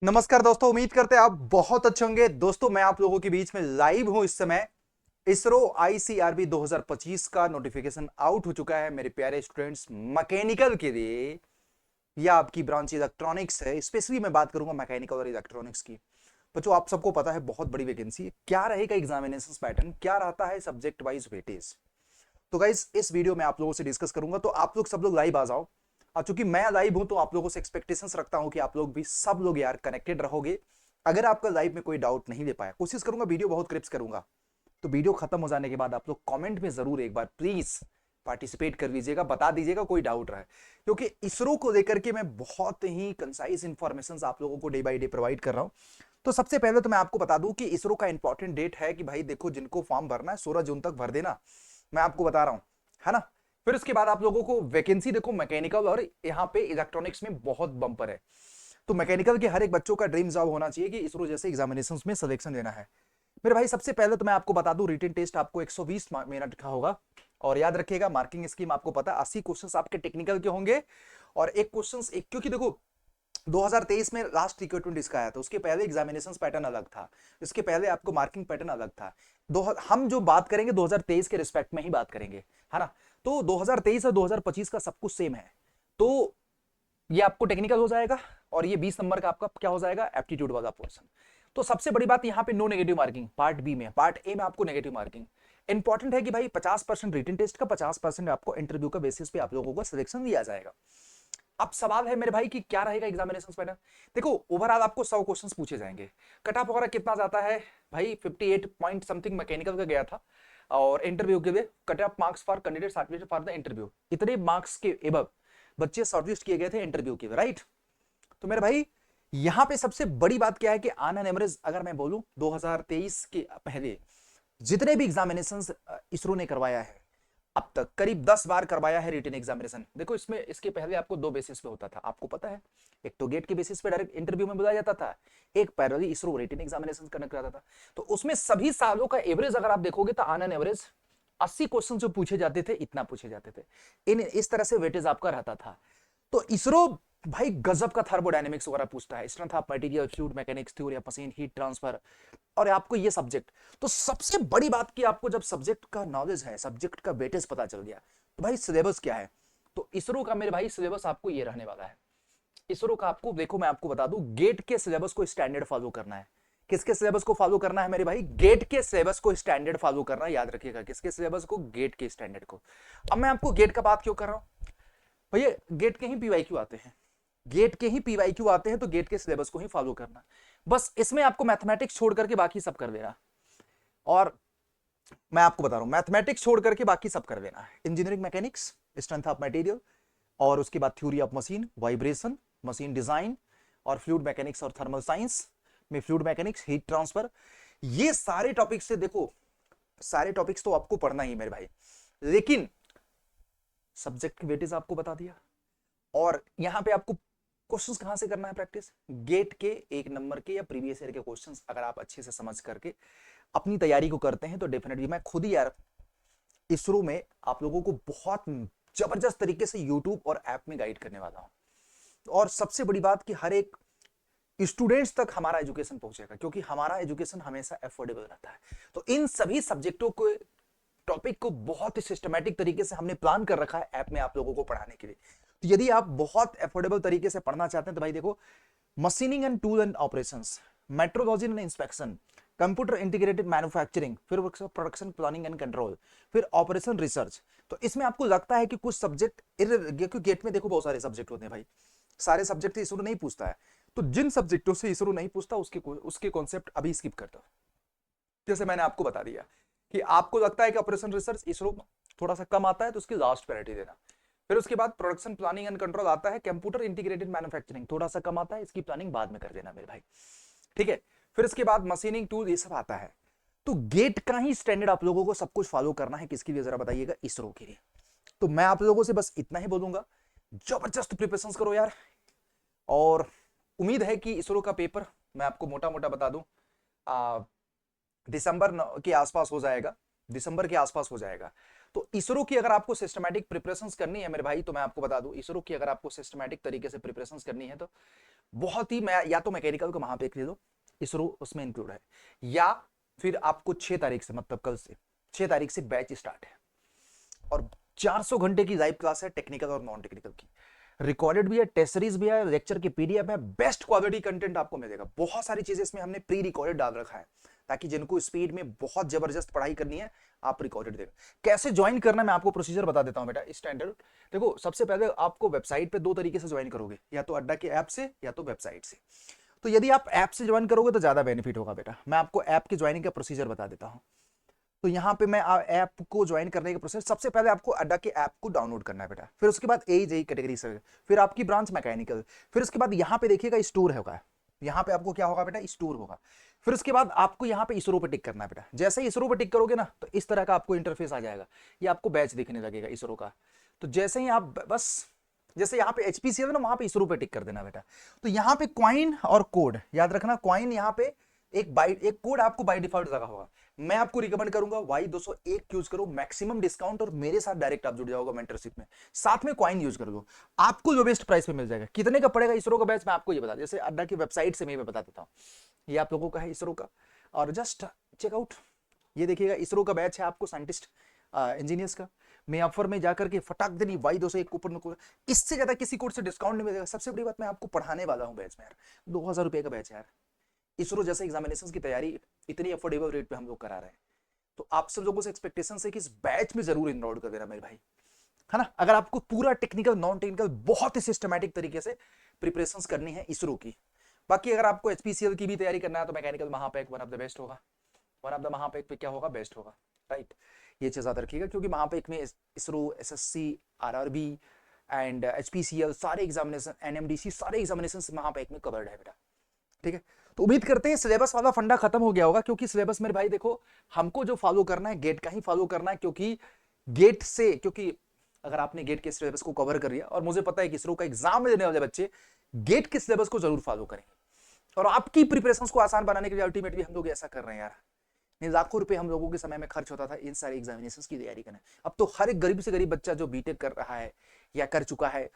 नमस्कार दोस्तों, उम्मीद करते हैं आप बहुत अच्छे होंगे। दोस्तों मैं आप लोगों के बीच में लाइव हूं इस समय। इसरो आईसीआरबी 2025 का नोटिफिकेशन आउट हो चुका है मेरे प्यारे स्टूडेंट्स, मैकेनिकल के लिए। या आपकी ब्रांच इलेक्ट्रॉनिक्स है, स्पेशली मैं बात करूंगा मैकेनिकल और इलेक्ट्रॉनिक्स की। बच्चों आप सबको पता है बहुत बड़ी वैकेंसी है। क्या रहेगा एग्जामिनेशन पैटर्न, क्या रहता है सब्जेक्ट वाइज वेटेज, तो गाइस इस वीडियो में आप लोगों से डिस्कस करूंगा। तो आप लोग सब लोग लाइव आ जाओ। और चूंकि मैं लाइव हूं तो आप लोगों से एक्सपेक्टेशंस रखता हूं कि आप लोग भी सब लोग यार कनेक्टेड रहोगे। अगर आपका लाइव में कोई डाउट नहीं दे पाया, कोशिश करूंगा वीडियो बहुत क्लिप्स करूंगा, तो वीडियो खत्म हो जाने के बाद आप लोग कमेंट में जरूर एक बार प्लीज पार्टिसिपेट कर लीजिएगा, बता दीजिएगा कोई डाउट रहे। क्योंकि इसरो को लेकर के मैं बहुत ही कंसाइज इंफॉर्मेशन आप लोगों को डे बाई डे प्रोवाइड कर रहा हूं। तो सबसे पहले तो मैं आपको बता दूं कि इसरो का इंपॉर्टेंट डेट है कि भाई देखो, जिनको फॉर्म भरना है 16 जून तक भर देना, मैं आपको बता रहा हूं, है ना। फिर उसके बाद आप लोगों को वैकेंसी देखो, मैकेनिकल और यहाँ पे इलेक्ट्रॉनिक्स में बहुत बम्पर है। तो मैकेनिकल के हर एक बच्चों का ड्रीम जॉब होना चाहिए कि इसरो जैसे एग्जामिनेशंस में सिलेक्शन लेना है। मेरे भाई सबसे पहले तो मैं आपको बता दूं, रिटन टेस्ट आपको 120 मिनट का होगा। और याद रखिएगा मार्किंग स्कीम आपको पता है, 80 क्वेश्चंस आपके टेक्निकल के होंगे और एक क्वेश्चंस एक, क्योंकि देखो 2023 में लास्ट रिक्रूटमेंट इसका आया था, उसके पहले एग्जामिनेशन पैटर्न अलग था, इसके पहले आपको मार्किंग पैटर्न अलग था। हम जो बात करेंगे 2023 के रिस्पेक्ट में ही बात करेंगे, है ना। तो 2023 और 2025 का सब कुछ सेम है। तो ये आपको टेक्निकल हो जाएगा और ये 20 नंबर का आपका क्या हो जाएगा, एप्टीट्यूड वाला पोर्शन। तो सबसे बड़ी बात यहाँ पे no negative marking part B में। पार्ट ए में आपको नेगेटिव मार्किंग इंपॉर्टेंट है कि भाई 50% रिटन टेस्ट का, 50% आपको इंटरव्यू का बेसिस पे आप लोगों को सिलेक्शन दिया जाएगा। अब सवाल है मेरे भाई कि क्या रहेगा एग्जामिनेशन पैटर्न। देखो ओवरऑल आपको 100 क्वेश्चंस पूछे जाएंगे। कट ऑफ वगैरह कितना जाता है भाई, 58 पॉइंट समथिंग मैकेनिकल का गया था। और इंटरव्यू के लिए cut off marks for candidate shortlisted for the interview, इतने मार्क्स के एबव बच्चे शॉर्टलिस्ट किए गए थे इंटरव्यू के लिए, राइट। तो मेरे भाई यहां पे सबसे बड़ी बात क्या है कि ऑन एन एवरेज अगर मैं बोलूं 2023 के पहले जितने भी एग्जामिनेशन इसरो ने करवाया है अब तक, करीब 10 बार करवाया है रिटन एग्जामिनेशन। देखो इसमें इसके पहले आपको दो बेसिस पे होता था, आपको पता है। एक तो गेट के बेसिस पे डायरेक्ट इंटरव्यू में बुलाया जाता था, एक parallelly ISRO written examination conduct करता था। तो उसमें सभी सालों का एवरेज अगर आप देखोगे तो ऑन एन एवरेज 80 क्वेश्चन जो पूछे जाते थे, इतना पूछे जाते थे। इस तरह से वेटेज आपका रहता था। तो इसरो भाई गजब का थर्मोडायनेमिक्स वगैरह पूछता है, strength of material, fluid mechanics, theory of machine, heat transfer, और आपको ये सब्जेक्ट। तो सबसे बड़ी बात कि आपको जब सब्जेक्ट का नॉलेज है, सब्जेक्ट का वेटेज पता चल गया, तो भाई सिलेबस क्या है। तो इसरो का मेरे भाई सिलेबस आपको ये रहने वाला है। इसरो का आपको देखो मैं आपको बता दूं, गेट के सिलेबस को स्टैंडर्ड फॉलो करना है। किसके सिलेबस को फॉलो करना है मेरे भाई, गेट के सिलेबस को स्टैंडर्ड फॉलो करना है। याद रखिएगा किसके सिलेबस को, गेट के स्टैंडर्ड को। अब मैं आपको गेट का बात क्यों कर रहा हूं भैया, गेट के ही पीवाईक्यू आते हैं, गेट के ही पीवाईक्यू आते हैं, तो गेट के सिलेबस को ही फॉलो करना। बस इसमें आपको मैथमेटिक्स छोड़ करके बाकी सब कर देना। और मैं आपको बता रहा हूं, मैथमेटिक्स छोड़ करके बाकी सब कर देना है। Engineering mechanics, strength of material, और उसके बाद theory of machine, vibration, machine design, और फ्लूइड मैकेनिक्स और थर्मल साइंस में फ्लूइड मैकेनिक्स, हीट ट्रांसफर, ये सारे टॉपिक्स से देखो, सारे टॉपिक्स तो आपको पढ़ना ही मेरे भाई। लेकिन सब्जेक्ट की वेटेज आपको बता दिया। और यहां पे आपको क्वेश्चंस कहां से करना है प्रैक्टिस, गेट के 1 नंबर के या प्रीवियस ईयर के क्वेश्चंस अगर आप अच्छे से समझ करके अपनी तैयारी को करते हैं तो डेफिनेटली मैं खुद ही यार इसरो में आप लोगों को बहुत जबरदस्त तरीके से यूट्यूब और ऐप में गाइड करने वाला हूं। और सबसे बड़ी बात कि हर एक स्टूडेंट्स तक हमारा एजुकेशन पहुंचेगा, क्योंकि हमारा एजुकेशन हमेशा अफोर्डेबल रहता है। तो इन सभी सब्जेक्टों को, टॉपिक को बहुत ही सिस्टमैटिक तरीके से हमने प्लान कर रखा है ऐप में आप लोगों को पढ़ाने के लिए। तो यदि आप बहुत अफोर्डेबल तरीके से पढ़ना चाहते हैं तो भाई देखो, machining and tool and operations, metrology and inspection, computer integrated manufacturing, फिर प्रोडक्शन प्लानिंग एंड कंट्रोल, फिर ऑपरेशन रिसर्च। तो इसमें आपको लगता है कि कुछ सब्जेक्ट, क्योंकि गेट में देखो बहुत सारे सब्जेक्ट होते हैं भाई, सारे सब्जेक्ट इसरो नहीं पूछता है। तो जिन सब्जेक्टों से इसरो नहीं पूछता उसके कॉन्सेप्ट अभी स्किप करता। जैसे मैंने आपको बता दिया कि आपको लगता है कि ऑपरेशन रिसर्च इसरो थोड़ा सा कम आता है, तो उसकी लास्ट प्रायोरिटी देना। फिर उसके बाद प्रोडक्शन प्लानिंग एंड कंट्रोल आता है, कंप्यूटर इंटीग्रेटेड मैन्युफैक्चरिंग थोड़ा सा कम आता है, इसकी प्लानिंग बाद में कर देना मेरे भाई, ठीक है। फिर उसके बाद मशीनिंग टूल, ये सब आता है। तो गेट का ही स्टैंडर्ड आप लोगों को सब कुछ फॉलो करना है, किसके लिए जरा बताइएगा, इसरो के लिए। तो मैं आप लोगों से बस इतना ही बोलूंगा, जबरदस्त प्रिपरेशन करो यार। और उम्मीद है कि इसरो का पेपर मैं आपको मोटा मोटा बता दूं, दिसंबर के आसपास हो जाएगा, दिसंबर के आसपास हो जाएगा। तो इसरो की अगर आपको सिस्टमैटिक प्रिपरेशंस करनी है मेरे भाई, तो मैं आपको बता दूं, इसरो की अगर आपको सिस्टमैटिक तरीके से प्रिपरेशंस करनी है तो बहुत ही, मैं या तो मैकेनिकल को वहां पे ले लो, इसरो उसमें इंक्लूड है, या फिर आपको 6 तारीख से, मतलब कल से 6 तारीख से बैच स्टार्ट है और 400 घंटे की लाइव क्लास है, टेक्निकल और नॉन टेक्निकल की, रिकॉर्डेड भी है, टेस्ट सीरीज भी है, लेक्चर की पीडीएफ है, बेस्ट क्वालिटी कंटेंट आपको मिलेगा। बहुत सारी चीजें इसमें हमने प्री रिकॉर्डेड डाल रखा है, ताकि जिनको स्पीड में बहुत जबरदस्त पढ़ाई करनी है आप रिकॉर्डेड देगा। कैसे ज्वाइन करना मैं आपको प्रोसीजर बता देता हूं बेटा, स्टैंडर्ड। देखो सबसे पहले आपको वेबसाइट पे 2 तरीके से ज्वाइन करोगे, या तो अड्डा के ऐप से या तो वेबसाइट से। तो यदि आप ऐप से ज्वाइन करोगे तो ज्यादा बेनिफिट होगा बेटा। मैं आपको ऐप की ज्वाइनिंग का प्रोसीजर बता देता हूं। तो यहाँ पे मैं ऐप को ज्वाइन करने का प्रोसेस, सबसे पहले आपको अड्डा के ऐप को डाउनलोड करना है बेटा, फिर उसके बाद जेई कैटेगरी से, फिर आपकी ब्रांच मैकेनिकल, फिर उसके बाद यहाँ पे देखिएगा स्टोर होगा, यहाँ पे आपको क्या होगा बेटा, स्टोर होगा। फिर उसके बाद आपको यहाँ पे इसरो पे टिक करना है बेटा। जैसे ही इसरो पे टिक करोगे ना तो इस तरह का आपको इंटरफेस आ जाएगा, ये आपको बैच दिखने लगेगा इसरो का। तो जैसे ही आप बस, जैसे यहाँ पे एचपीसीएल है ना, वहां पे इसरो पे टिक कर देना बेटा। तो यहाँ पे क्वाइन और कोड याद रखना, क्वाइन यहाँ पे एक कोड आपको बाय डिफॉल्ट लगा होगा। मैं आपको रिकमेंड करूंगा Y201 यूज करो, मैक्सिमम डिस्काउंट, और मेरे साथ डायरेक्ट आप जुड़ जाओगे मेंटरशिप में। साथ में कॉइन यूज कर लो, आपको जो बेस्ट प्राइस पे मिल जाएगा। कितने का पड़ेगा इसरो का बैच मैं आपको ये बता, जैसे अड्डा की वेबसाइट से मैं बता देता हूँ। ये आप लोगों का है इसरो का, और जस्ट चेकआउट, ये देखिएगा इसरो का बैच है आपको साइंटिस्ट इंजीनियर्स का। मैं ऑफर में जाकर के फटाक देनी Y201 कूपन, इससे ज्यादा किसी कोड से डिस्काउंट नहीं मिलेगा। सबसे बड़ी बात, मैं आपको पढ़ाने वाला हूँ बैच में यार, 2000 रुपए का बैच है यार। इसरो जैसे एग्जामिनेशन की तैयारी इतनी अफोर्डेबल रेट पे हम लोग करा रहे हैं, तो आप सब लोगों से एक्सपेक्टेशन है कि इस बैच में जरूर इनरोल कर देना मेरे भाई, है ना। अगर आपको पूरा टेक्निकल नॉन टेक्निकल बहुत ही सिस्टमैटिक तरीके से प्रिपरेशंस करनी है इसरो की। बाकी अगर आपको एचपीसीएल की भी तैयारी करना है तो मैकेनिकल महापैक वन ऑफ द बेस्ट होगा, वन ऑफ द महापैक पे क्या होगा, बेस्ट होगा, राइट। ये चीज याद रखिएगा, क्योंकि महापैक में ISRO, SSC, RRB and HPCL सारे एग्जामिनेशन, एनएमडीसी सारे एग्जामिनेशन महापैक में कवर्ड है बेटा, ठीक है। तो उम्मीद करते हैं सिलेबस वाला फंडा खत्म हो गया होगा, क्योंकि सिलेबस मेरे भाई देखो, हमको जो फॉलो करना है गेट का ही फॉलो करना है, क्योंकि गेट से, क्योंकि अगर आपने गेट के सिलेबस को कवर कर लिया, और मुझे पता है कि इसरो का एग्जाम में देने वाले बच्चे गेट के सिलेबस को जरूर फॉलो करेंगे, और आपकी प्रिपरेशन को आसान बनाने के लिए अल्टीमेटली हम लोग ऐसा कर रहे हैं यार। नहीं, लाखों रुपए हम लोगों के समय में खर्च होता था इन सारे एग्जामिनेशन की तैयारी करने। अब तो हर एक गरीब से गरीब बच्चा जो बीटेक कर रहा है या कर चुका है,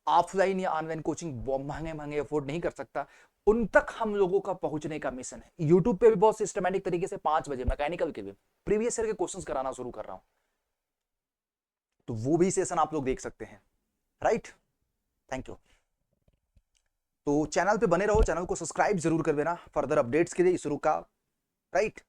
ऑफलाइन या ऑनलाइन कोचिंग महंगे महंगे अफोर्ड नहीं कर सकता, उन तक हम लोगों का पहुंचने का मिशन है। यूट्यूब पे भी बहुत सिस्टमैटिक तरीके से 5 बजे मैकेनिकल के भी प्रीवियस ईयर के क्वेश्चंस कराना शुरू कर रहा हूं, तो वो भी सेशन आप लोग देख सकते हैं, राइट। Thank you. तो चैनल पे बने रहो, चैनल को सब्सक्राइब जरूर कर देना फर्दर अपडेट्स के लिए इसरो का, राइट।